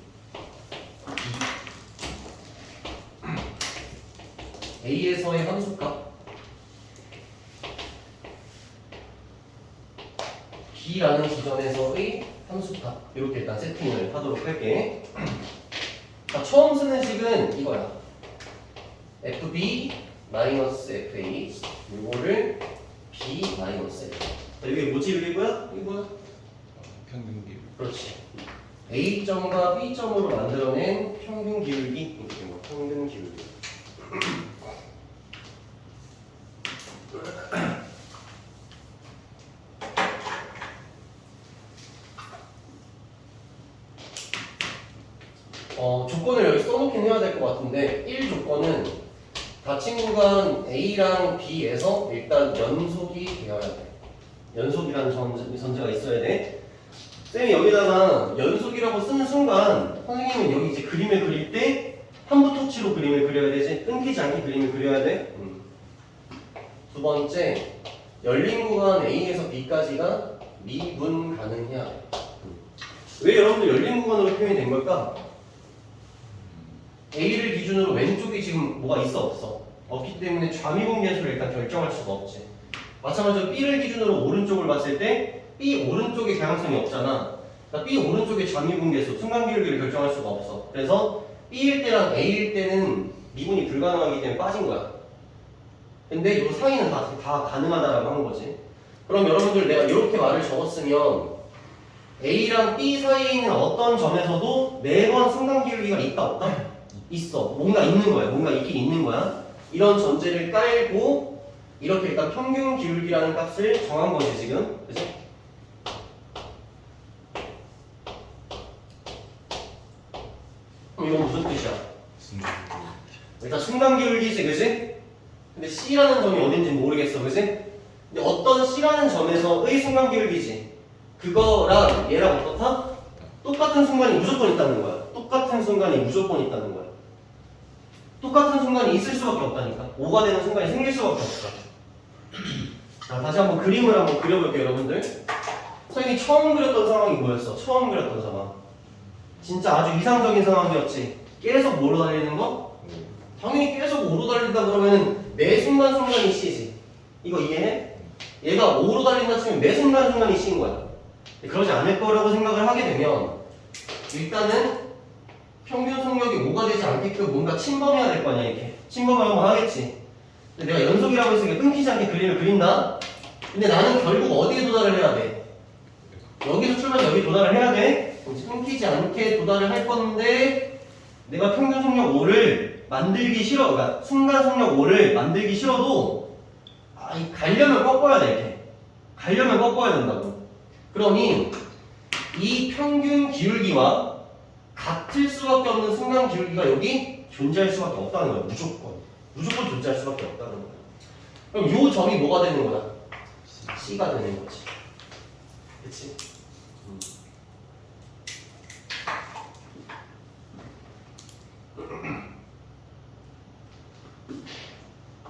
S1: A에서의 함수값 B라는 기전에서의 함수값 이렇게 일단 세팅을 하도록 할게. 자, 처음 쓰는 식은 이거야. FB-FA 이거를 B-F. 자, 이게 뭐지? 이게 뭐야? 이게 뭐야?
S2: 평균 기울.
S1: 그렇지. A점과 B점으로 만들어낸 평균 기울기 이렇게 뭐 평균 기울기. 조건을 여기 써놓긴 해야 될 것 같은데 1조건은 닫힌 구간 A랑 B에서 일단 연속이 되어야 돼. 연속이라는 전제가 있어야 돼. 쌤이 여기다가 연속이라고 쓰는 순간 선생님은 여기 이제 그림을 그릴 때 한부 터치로 그림을 그려야 되지 끊기지 않게 그림을 그려야 돼. 두 번째, 열린 구간 A에서 B까지가 미분 가능해야 돼. 왜 여러분들 열린 구간으로 표현이 된 걸까? A를 기준으로 왼쪽이 지금 뭐가 있어 없어? 없기 때문에 좌미분 계수를 일단 결정할 수가 없지. 마찬가지로 B를 기준으로 오른쪽을 봤을 때 B 오른쪽에 다양성이 없잖아. 그러니까 B 오른쪽의 좌미분 계수, 순간 기울기를 결정할 수가 없어. 그래서 B일 때랑 A일 때는 미분이 불가능하기 때문에 빠진 거야. 근데 이 사이는 다 가능하다라고 하는 거지. 그럼 여러분들 내가 이렇게 말을 적었으면 A랑 B 사이에 있는 어떤 점에서도 매번 순간 기울기가 있다 없다? 있어. 뭔가 있는 거야. 뭔가 있긴 있는 거야. 이런 전제를 깔고 이렇게 일단 평균 기울기라는 값을 정한 거지 지금. 그치? 그럼 이건 무슨 뜻이야? 일단 순간 기울기지, 그치? 근데 C라는 점이 어딘지 모르겠어, 그치? 근데 어떤 C라는 점에서의 순간 기울기지. 그거랑 얘랑 어떻다? 똑같은 순간이 무조건 있다는 거야. 똑같은 순간이 무조건 있다는 거야. 똑같은 순간이 있을 수밖에 없다니까. 5가 되는 순간이 생길 수밖에 없어. 자, 다시 한번 그림을 한번 그려볼게요, 여러분들. 선생님이 처음 그렸던 상황이 뭐였어? 처음 그렸던 상황. 진짜 아주 이상적인 상황이었지. 계속 오로 달리는 거? 당연히 계속 오로 달린다 그러면은 매 순간순간이 C지. 이거 이해해? 얘가 오로 달린다 치면 매 순간순간이 C인 거야. 그러지 않을 거라고 생각을 하게 되면 일단은 평균 속력이 5가 되지 않게끔 뭔가 침범해야 될 거 아니야, 이렇게. 침범을 한번 하겠지. 근데 내가 연속이라고 했으니까 끊기지 않게 그림을 그린다? 근데 나는 결국 어디에 도달을 해야 돼? 여기서 출발해서 여기 도달을 해야 돼? 끊기지 않게 도달을 할 건데 내가 평균 속력 5를 만들기 싫어. 그러니까 순간 속력 5를 만들기 싫어도 가려면 꺾어야 돼, 이렇게. 가려면 꺾어야 된다고. 그러니 이 평균 기울기와 같을 수밖에 없는 순간 기울기가 여기 존재할 수밖에 없다는 거야. 무조건 존재할 수밖에 없다는 거야. 그럼 이 점이 뭐가 되는 거야? C가 되는 거지. 그치?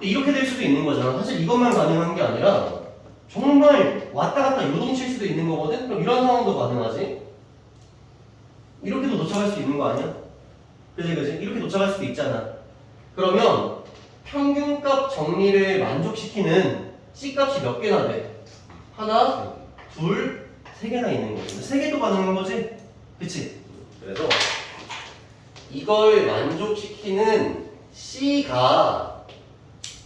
S1: 이렇게 될 수도 있는 거잖아. 사실 이것만 가능한 게 아니라 정말 왔다 갔다 요동칠 수도 있는 거거든? 그럼 이런 상황도 가능하지? 이렇게도 도착할 수 있는 거 아니야? 그지? 이렇게 도착할 수도 있잖아. 그러면 평균값 정리를 만족시키는 C값이 몇 개나 돼? 하나, 둘, 세 개나 있는 거지. 세 개도 가능한 거지? 그치? 그래서 이걸 만족시키는 C가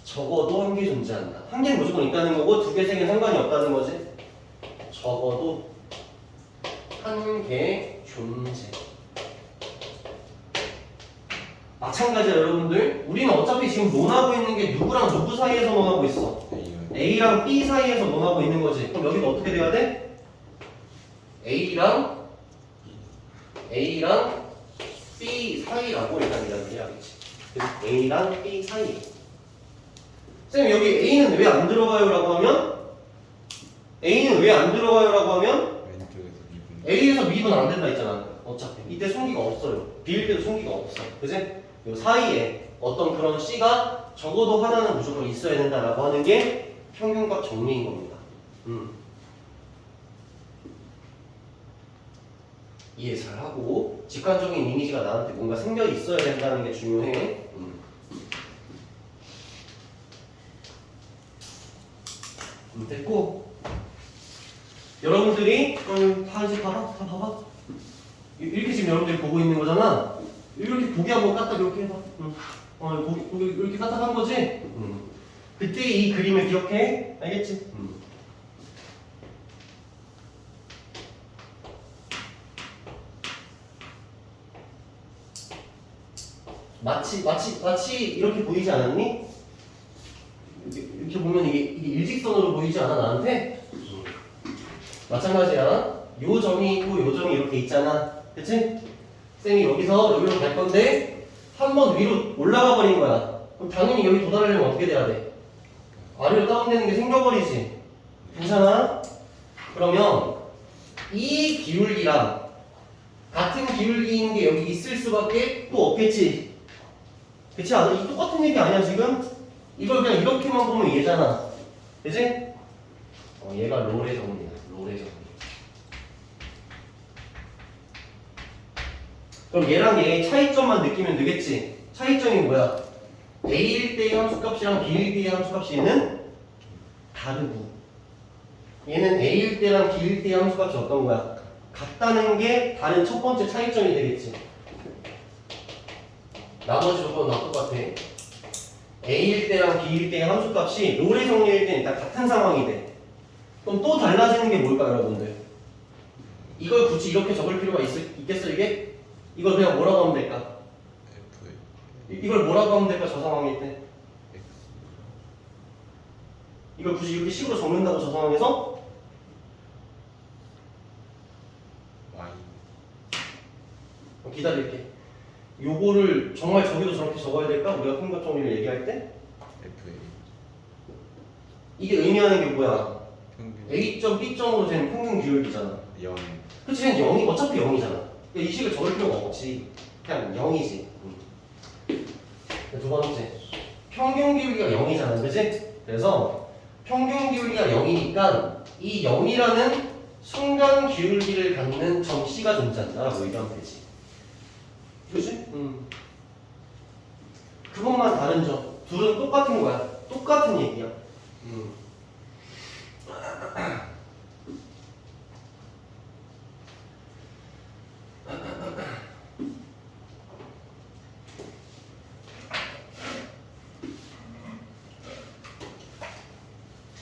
S1: 적어도 한 개 존재한다. 한 개는 무조건 있다는 거고 두 개, 세 개는 상관이 없다는 거지. 적어도 한 개 존재. 마찬가지야 여러분들. 우리는 어차피 지금 논하고 있는 게 누구랑 누구 사이에서 논하고 있어? A랑 B 사이에서 논하고 있는 거지. 그럼 여기도 어떻게 돼야 돼? A랑 B 사이라고 일단 이야기를 해야겠지. 그래서 A랑 B 사이. 쌤 여기 A는 왜 안 들어가요? 라고 하면 A는 왜 안 들어가요? 라고 하면
S2: 왼쪽에서 미분.
S1: A에서 미분 안 된다 했잖아. 어차피 이때 순기가 없어요. B일 때도 순기가 없어. 그치? 요 사이에 어떤 그런 C가 적어도 하나는 무조건 있어야 된다라고 하는 게 평균값 정리인 겁니다. 이해 잘 하고 직관적인 이미지가 나한테 뭔가 생겨 있어야 된다는 게 중요해. 됐고 여러분들이 다 이제 봐봐. 다 봐봐. 이렇게 지금 여러분들이 보고 있는 거잖아. 이렇게 고개 한번 까딱 이렇게 해봐. 고개 이렇게 까딱 한 거지? 그때 이 그림을 기억해. 알겠지? 마치 이렇게 보이지 않았니? 이렇게 보면 이게 일직선으로 보이지 않아 나한테? 마찬가지야. 요 점이 있고 요 점이 이렇게 있잖아. 그치? 쌤이 여기로 갈 건데 한 번 위로 올라가 버린 거야. 그럼 당연히 여기 도달하려면 어떻게 돼야 돼? 아래로 다운되는 게 생겨버리지. 괜찮아? 그러면 이 기울기랑 같은 기울기인 게 여기 있을 수밖에 또 없겠지. 그치 않아? 이 똑같은 얘기 아니야 지금? 이걸 그냥 이렇게만 보면 얘잖아. 그치? 얘가 롤의 정리야. 롤의 정리. 그럼 얘랑 얘의 차이점만 느끼면 되겠지? 차이점이 뭐야? A일 때의 함수값이랑 B일 때의 함수값이 얘는 다르고 얘는 A일 때랑 B일 때의 함수값이 어떤 거야? 같다는 게 다른 첫 번째 차이점이 되겠지. 나머지 조건은 다 똑같아. A일 때랑 B일 때의 함수값이 롤의 정리일 때는 일단 같은 상황이 돼. 그럼 또 달라지는 게 뭘까 여러분들? 이걸 굳이 이렇게 적을 필요가 있겠어 이게? 이걸 그냥 뭐라고 하면 될까? 이걸 뭐라고 하면 될까 저 상황일 때? 이걸 굳이 이렇게 식으로 적는다고 저 상황에서? 기다릴게. 요거를 정말 저기도 저렇게 적어야 될까? 우리가 평균 정리를 얘기할 때? 이게 의미하는 게 뭐야? A점, B점으로 되는 평균 기울기잖아.
S2: 0.
S1: 그치? 그냥 0이 어차피 0이잖아. 이 식을 적을 필요가 없지. 그냥 0이지. 두 번째, 평균 기울기가 0이잖아, 그치? 그래서 평균 기울기가 0이니까 이 0이라는 순간 기울기를 갖는 점 C가 존재한다라고 얘기하면 되지. 그치? 그것만 다른 점. 둘은 똑같은 거야. 똑같은 얘기야.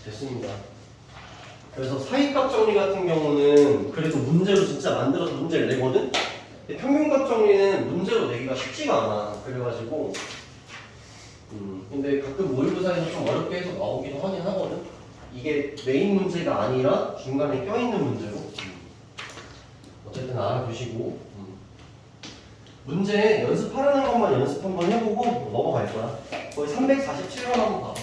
S1: 됐습니다. 그래서 사이값 정리 같은 경우는 그래도 문제로 진짜 만들어서 문제를 내거든? 근데 평균값 정리는 문제로 내기가 쉽지가 않아. 그래가지고 근데 가끔 모의고사에서 좀 어렵게 해서 나오기도 하긴 하거든? 이게 메인 문제가 아니라 중간에 껴있는 문제로 어쨌든 알아두시고 문제 연습하라는 것만 연습 한번 해보고 넘어갈 거야. 거의 347번 한번 봐봐.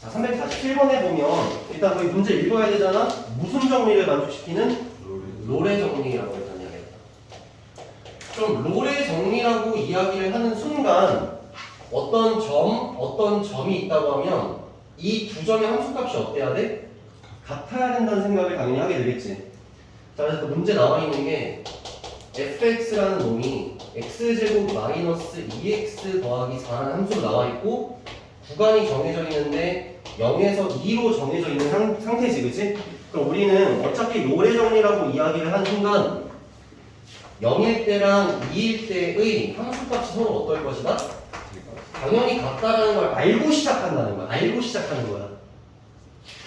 S1: 자, 347번에 보면 일단 거기 문제 읽어야 되잖아. 무슨 정리를 만족시키는? 롤의 정리라고 일단 이야기했다. 좀 롤의 정리라고 이야기를 하는 순간 어떤 점이 있다고 하면 이 두 점의 함수값이 어때야 돼? 같아야 된다는 생각을 당연히 하게 되겠지. 자, 그래서 그 문제 나와 있는 게 fx라는 놈이 x제곱 마이너스 2x 더하기 4라는 함수로 나와 있고 구간이 정해져 있는데 0에서 2로 정해져 있는 상태지, 그치? 그럼 우리는 어차피 롤의 정리라고 이야기를 하는 순간 0일 때랑 2일 때의 함수값이 서로 어떨 것이다? 당연히 같다라는 걸 알고 시작한다는 거야. 알고 시작하는 거야.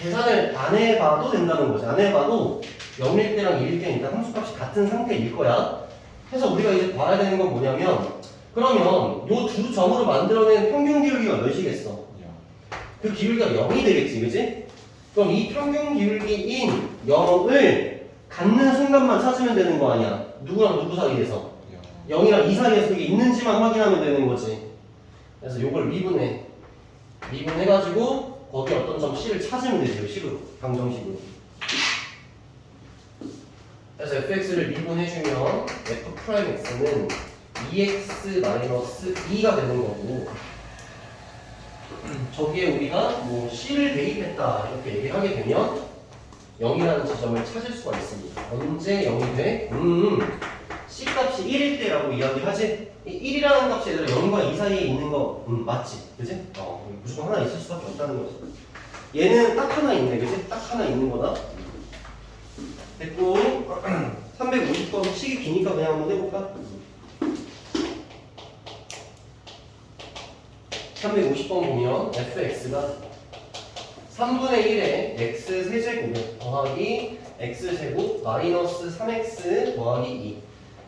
S1: 계산을 안 해봐도 된다는 거지. 안 해봐도 0일 때랑 2일 때는 일단 함수값이 같은 상태일 거야. 그래서 우리가 이제 봐야 되는 건 뭐냐면 그러면 요 두 점으로 만들어낸 평균 기울기가 몇이겠어? 그 기울기가 0이 되겠지, 그치? 그럼 이 평균 기울기인 0을 갖는 순간만 찾으면 되는 거 아니야? 누구랑 누구 사이에서? 0이랑 2 사이에서 이게 있는지만 확인하면 되는 거지. 그래서 요걸 미분해가지고 거기 어떤 점 C를 찾으면 되죠, 식으로. 방정식으로. 그래서 fx를 미분해주면 f'x는 2x-2가 되는 거고 저기에 우리가 뭐 C를 대입했다 이렇게 얘기를 하게 되면 0이라는 지점을 찾을 수가 있습니다. 언제 0이 돼? C 값이 1일 때라고 이야기하지? 1이라는 값이 얘들아 0과 2 사이에 있는 거 맞지? 그지? 무조건 하나 있을 수밖에 없다는 거지. 얘는 딱 하나 있네, 그치? 딱 하나 있는 거다. 됐고 350번 식이 기니까 그냥 한번 해볼까? 350번 보면 fx가 3분의 1에 x 세제곱 더하기 x제곱 마이너스 3x 더하기 2.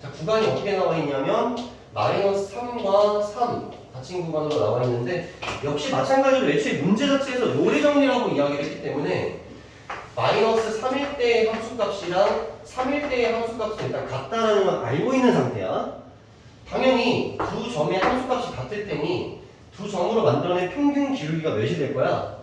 S1: 자, 구간이 어떻게 나와 있냐면 마이너스 3과 3 닫힌 구간으로 나와 있는데 역시 마찬가지로 애초에 문제 자체에서 요리 정리라고 이야기를 했기 때문에 마이너스 3일 때의 함수값이랑 3일 때의 함수값은 일단 같다라는 건 알고 있는 상태야. 당연히 두 점의 함수값이 같을 테니 두 점으로 만들어낸 평균 기울기가 몇이 될 거야?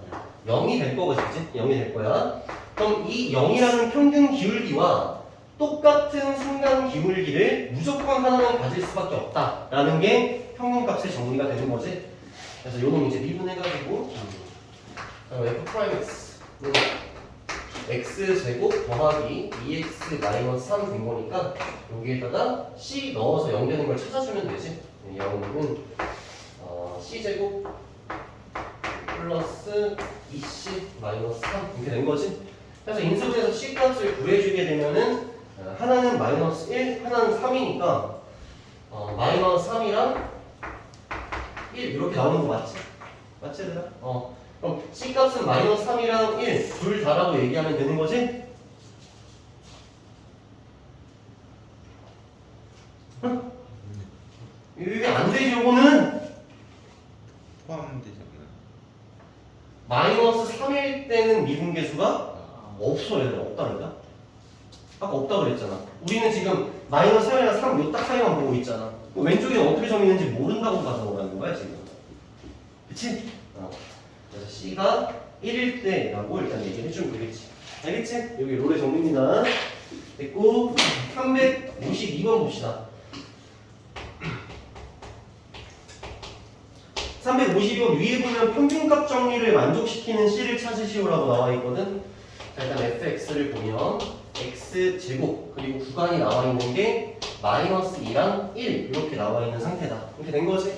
S1: 0이 될 거지, 그치? 0이 될 거야. 그럼 이 0이라는 평균 기울기와 똑같은 순간 기울기를 무조건 하나는 가질 수밖에 없다라는 게 평균값의 정리가 되는 거지. 그래서 요놈 이제 미분해가지고 f'x는 x제곱 더하기 2x 마이너스 3 된 거니까 여기에다가 c 넣어서 0 되는 걸 찾아주면 되지. 0은 c제곱 플러스 2c 마이너스 3 이렇게 된 거지. 그래서 인수분해서 c 값을 구해주게 되면은 하나는 마이너스 1, 하나는 3이니까 마이너스 3이랑 1 이렇게 나오는 거 맞지? 맞지 얘들아? 그럼 c 값은 마이너스 3이랑 1 둘 다라고 얘기하면 되는 거지? 응? 이게 안 되지 요거는
S2: 포함되지 않나요?
S1: 마이너스 3일 때는 미분계수가 없어 얘들아. 없다니까? 아까 없다 그랬잖아. 우리는 지금 마이너스 3이랑 3 요 딱 사이만 보고 있잖아. 왼쪽에는 어떻게 적있는지 모른다고 가정하는 거야 지금. 그치? 그래서 C가 1일 때라고 일단 얘기를 해주면 되겠지. 알겠지? 여기 롤의 정리입니다. 됐고 352번 봅시다. 352번 위에 보면 평균값 정리를 만족시키는 C를 찾으시오라고 나와 있거든. 자, 일단 fx를 보면 x제곱 그리고 구간이 나와 있는 게 마이너스 2랑 1 이렇게 나와 있는 상태다. 이렇게 된 거지.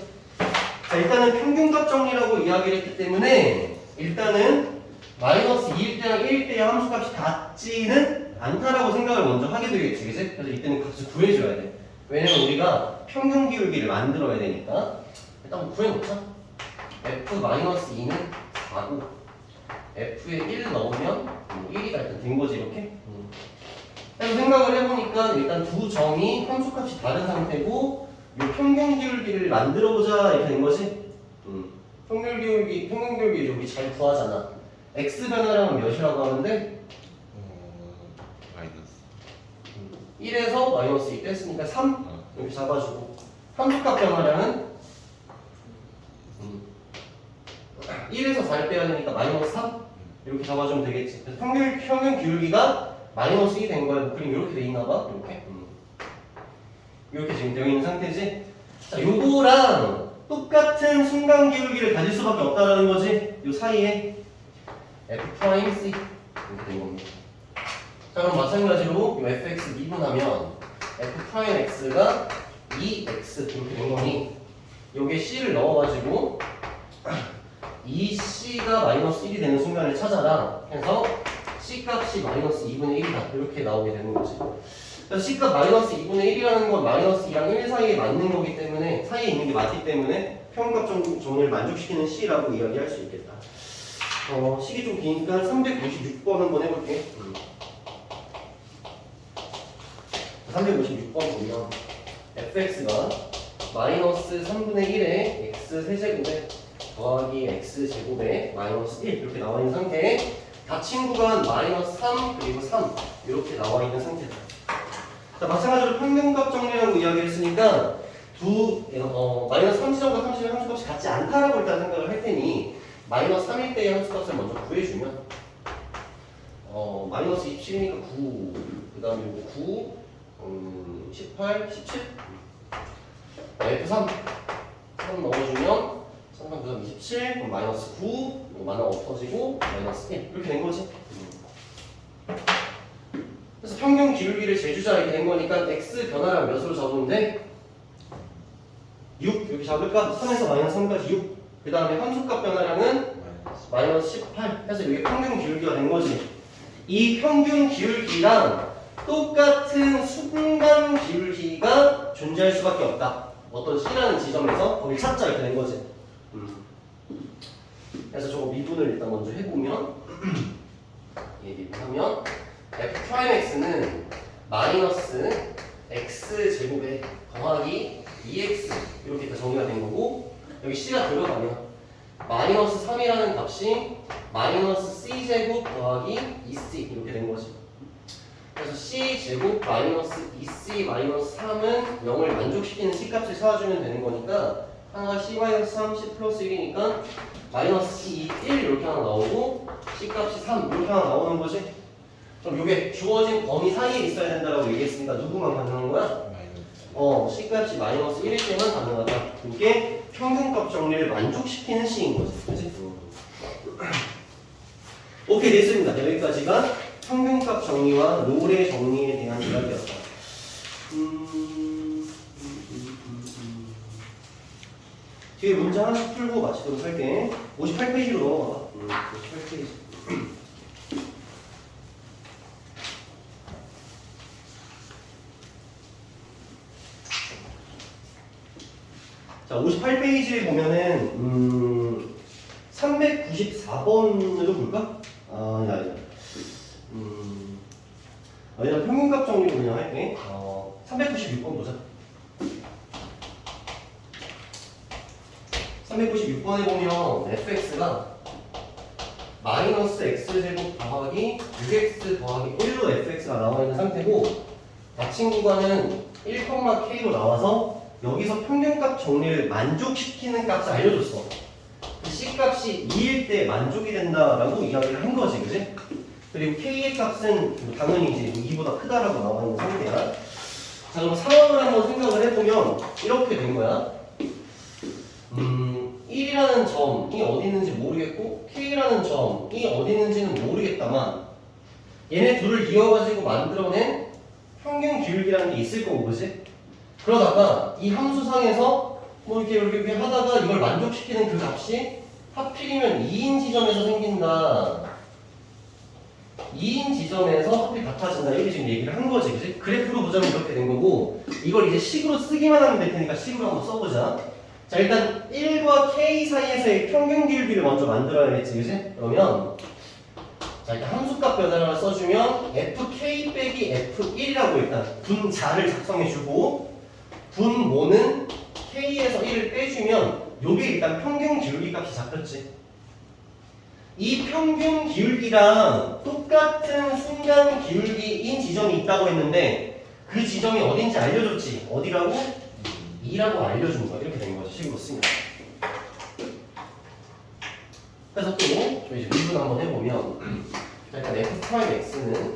S1: 자, 일단은 평균값 정리라고 이야기를 했기 때문에 일단은 마이너스 2일 때랑 1일 때의 함수값이 같지는 않다라고 생각을 먼저 하게 되겠지, 그치? 그래서 이때는 값을 구해줘야 돼. 왜냐면 우리가 평균 기울기를 만들어야 되니까. 일단 구해놓자. f-2는 4고 f에 1 넣으면 1이다 일단 된 거지 이렇게. 그래서 생각을 해보니까 일단 두 점이 함수값이 다른 상태고 이 평균 기울기를 만들어보자 이렇게 된 거지. 평균 기울기 여기 잘 구하잖아. x 변화량은 몇이라고 하는데
S2: 마이너스
S1: 1에서 마이너스 2 뺐으니까 3 이렇게 잡아주고 함수값 변화량은 1에서 4를 빼야 되니까 마이너스 3 이렇게 잡아주면 되겠지. 그래서 평균 기울기가 마이너스 2 된 거야. 뭐 그림 이렇게 돼 있나 봐. 이렇게 지금 되어 있는 상태지. 자, 요거랑 똑같은 순간 기울기를 가질 수밖에 없다는 거지. 요 사이에 f'c 이렇게 된 겁니다. 자, 그럼 마찬가지로 요 fx 미분하면 f'x가 2x 이렇게 된 거니 여기에 c를 넣어가지고 2c가 마이너스 1이 되는 순간을 찾아라 해서 c값이 마이너스 2분의 1이다 이렇게 나오게 되는 거지. 그래서 c값 마이너스 2분의 1이라는 건 마이너스 2랑 1 사이에 맞는 거기 때문에 사이에 있는 게 맞기 때문에 평균값 정리를 만족시키는 c라고 이야기할 수 있겠다. 식이 좀 기니까 356번 한번 해볼게. 356번 보면 fx가 마이너스 3분의 1에 x 세제곱에 더하기 x제곱에 마이너스 1 이렇게 나와 있는 상태에 닫힌 구간 마이너스 3 그리고 3 이렇게 나와 있는 상태다. 자, 마찬가지로 평균값 정리라고 이야기를 했으니까 마이너스 3지점과 30의 함수값이 같지 않다라고 일단 생각을 할 테니 마이너스 3일 때의 함수값을 먼저 구해주면 마이너스 27이니까 9 그 다음에 9 18, 17 F3 3 넣어주면 3, 그 다음 27 그럼 마이너스 9 이거 만화 없어지고 마이너스 1 이렇게 된 거지. 그래서 평균 기울기를 재주자 이렇게 된 거니까 x 변화량 몇으로 잡으면 돼? 6 이렇게 잡을까? 3에서 마이너스 3까지 6 그 다음에 함수값 변화량은 마이너스 18 해서 이게 평균 기울기가 된 거지. 이 평균 기울기랑 똑같은 순간 기울기가 존재할 수밖에 없다. 어떤 C라는 지점에서 거기 찾자 이렇게 된 거지. 그래서 저거 미분을 일단 먼저 해보면 미분하면 f'x는 마이너스 x제곱에 더하기 2x 이렇게 일단 정리가 된 거고, 여기 C가 들어가면 마이너스 3이라는 값이 마이너스 c제곱 더하기 2c 이렇게 된 거지. 그래서 c제곱 마이너스 2c 마이너스 3은 0을 만족시키는 c값을 찾아주면 되는 거니까 하나가 c 마이너스 3, c 플러스 1이니까 마이너스 c 1 이렇게 하나 나오고 c값이 3 이렇게 하나 나오는 거지. 그럼 이게 주어진 범위 사이에 있어야 된다고 얘기했으니까 누구만 가능한 거야?
S2: 마이너스.
S1: c값이 마이너스 1일 때만 가능하다. 이게 평균값 정리를 만족시키는 C인 거지. 그치? 오케이, 됐습니다. 여기까지가 평균값 정리와 롤의 정리에 대한 이야기였다. 뒤에 문제 하나씩 풀고 마치도록 할게. 58페이지로 넘어가봐. 58페이지. 자, 58페이지에 보면은 394번으로 볼까? 아니다. 일단 평균값 정리로 그냥 할게. 396번 보자. 396번에 보면 fx가 마이너스 x제곱 더하기 6x 더하기 1로 fx가 나와 있는 상태고, 마침 구간은 1,k로 나와서 여기서 평균값 정리를 만족시키는 값을 알려줬어. 그 C값이 2일 때 만족이 된다라고 이야기를 한 거지, 그지? 그리고 K의 값은 당연히 이제 2보다 크다라고 나와 있는 상태야. 자, 그럼 상황을 한번 생각을 해보면 이렇게 된 거야. 1이라는 점이 어디 있는지 모르겠고 K라는 점이 어디 있는지는 모르겠다만 얘네 둘을 이어가지고 만들어낸 평균 기울기라는 게 있을 거고, 그지? 그러다가 이 함수상에서 뭐 이렇게 하다가 이걸 만족시키는 그 값이 하필이면 2인 지점에서 생긴다. 2인 지점에서 하필 같아진다. 이렇게 지금 얘기를 한 거지, 그지? 그래프로 보자면 이렇게 된 거고, 이걸 이제 식으로 쓰기만 하면 될 테니까 식으로 한번 써보자. 자, 일단 1과 K 사이에서의 평균 기울기를 먼저 만들어야겠지, 그지? 그러면 자, 일단 함수값 변화를 써주면 fk 빼기 f1이라고 일단 분자를 작성해주고, 분모는 k에서 1을 빼주면 요게 일단 평균 기울기 값이 잡혔지. 이 평균 기울기랑 똑같은 순간 기울기인 지점이 있다고 했는데 그 지점이 어딘지 알려줬지. 어디라고? 2라고 알려준 거야. 이렇게 된 거지. 식으로 쓰면. 그래서 또 저희 이제 미분 한번 해보면 일단 f'(x는)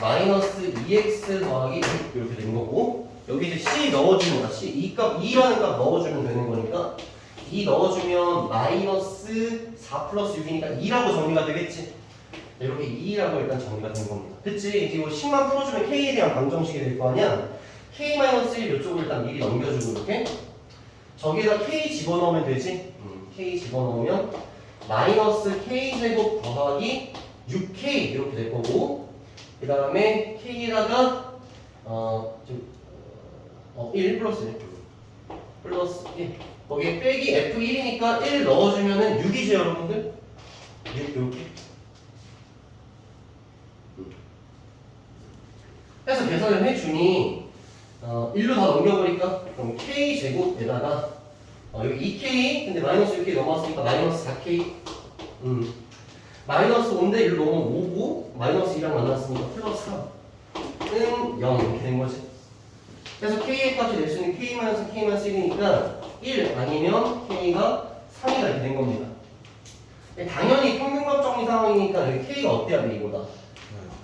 S1: 마이너스 2x 더하기 6 이렇게 된 거고, 여기 이제 c 넣어주는 거야. c 2라는 값 넣어주면 되는 거니까 2 넣어주면 마이너스 4 플러스 6이니까 2라고 정리가 되겠지. 이렇게 2라고 일단 정리가 된 겁니다. 그치? 이거 10만 풀어주면 k에 대한 방정식이 될 거 아니야. k-1 이쪽을 일단 미리 넘겨주고 이렇게 저기에다 k 집어넣으면 되지. k 집어넣으면 마이너스 k제곱 더하기 6k 이렇게 될 거고, 그 다음에 k에다가 1 플러스 1 플러스 1 거기에 빼기 f1이니까 1 넣어주면은 6이죠 여러분들? 6 이렇게 해서 계산을 해주니 1로 다 넘겨버릴까? 그럼 k제곱에다가 여기 2k 근데 마이너스 6k 넘어왔으니까 마이너스 4k 마이너스 5인데 1로 넘으면 5고 마이너스 2랑 만났으니까 플러스 3은 0 이렇게 된 거지. 그래서 k의 값이 될 수 있는 k-1이니까 1 아니면 k가 3이다 이렇게 된 겁니다. 당연히 평균값 정리 상황이니까 여기 k가 어때야 돼 이거다.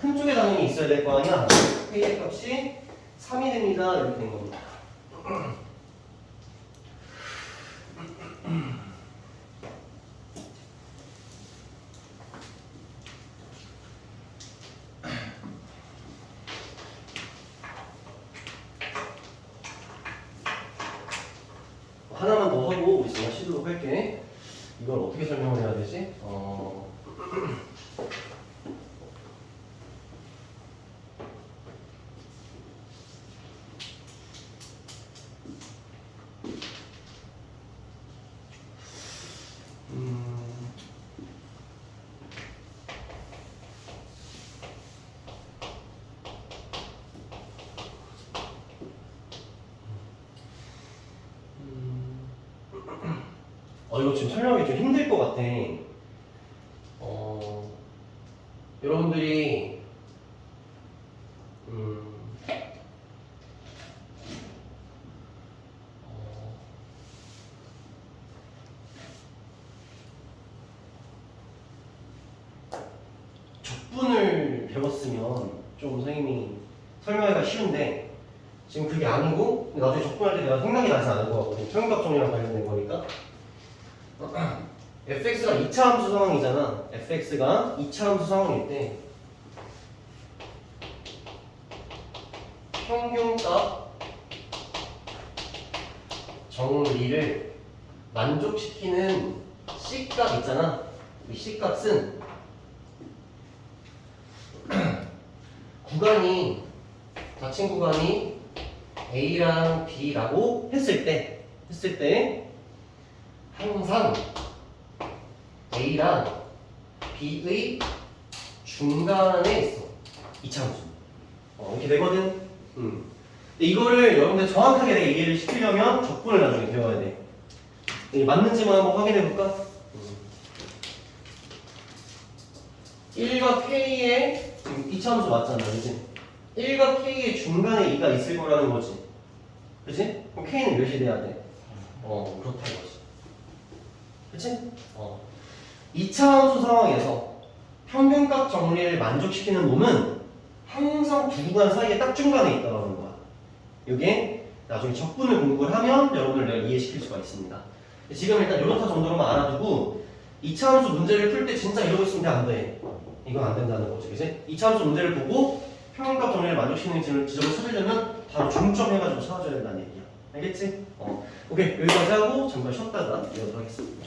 S1: 큰 쪽에 당연히 있어야 될 거 아니야. k의 값이 3이 됩니다 이렇게 된 겁니다. 하나만 더 하고 우리 정말 쉬도록 할게. 이걸 어떻게 설명을 해야 되지? 이거 지금 설명하기 좀 힘들 것 같아. 여러분들이 적분을 배웠으면 좀 선생님이 설명하기가 쉬운데 지금 그게 아니고 나중에 적분할 때 내가 생각이 나지 않을 것 같거든. 평균값 정리랑 관련된 거니까. fx가 2차 함수 상황이잖아. fx가 2차 함수 상황일 때 평균값 정리를 만족시키는 C값 있잖아. 이 C값은 구간이 자칭 구간이 A랑 B라고 했을 때 항상 A랑 B의 중간에 있어. 2차 함수. 이렇게 되거든. 근데 이거를 여러분들 정확하게 내가 이해를 시키려면 적분을 나중에 배워야 돼. 이게 맞는지만 한번 확인해 볼까? 1과 K의 지금 2차 함수 맞잖아, 그치? 1과 K의 중간에 2가 있을 거라는 거지. 그치? 그럼 K는 몇이 돼야 돼? 그렇다 이거지. 그치? 2차 함수 상황에서 평균값 정리를 만족시키는 놈은 항상 두 구간 사이에 딱 중간에 있다는 거야. 이게 나중에 적분을 공부를 하면 여러분들 내가 이해시킬 수가 있습니다. 지금 일단 이렇다 정도로만 알아두고 2차 함수 문제를 풀 때 진짜 이러고 있으면 안 돼. 이건 안 된다는 거지, 그치? 2차 함수 문제를 보고 평균값 정리를 만족시키는 지점을 찾으려면 바로 중점해가지고 찾아줘야 된다는 얘기야. 알겠지? 오케이, 여기까지 하고 잠깐 쉬었다가 이어서 하겠습니다.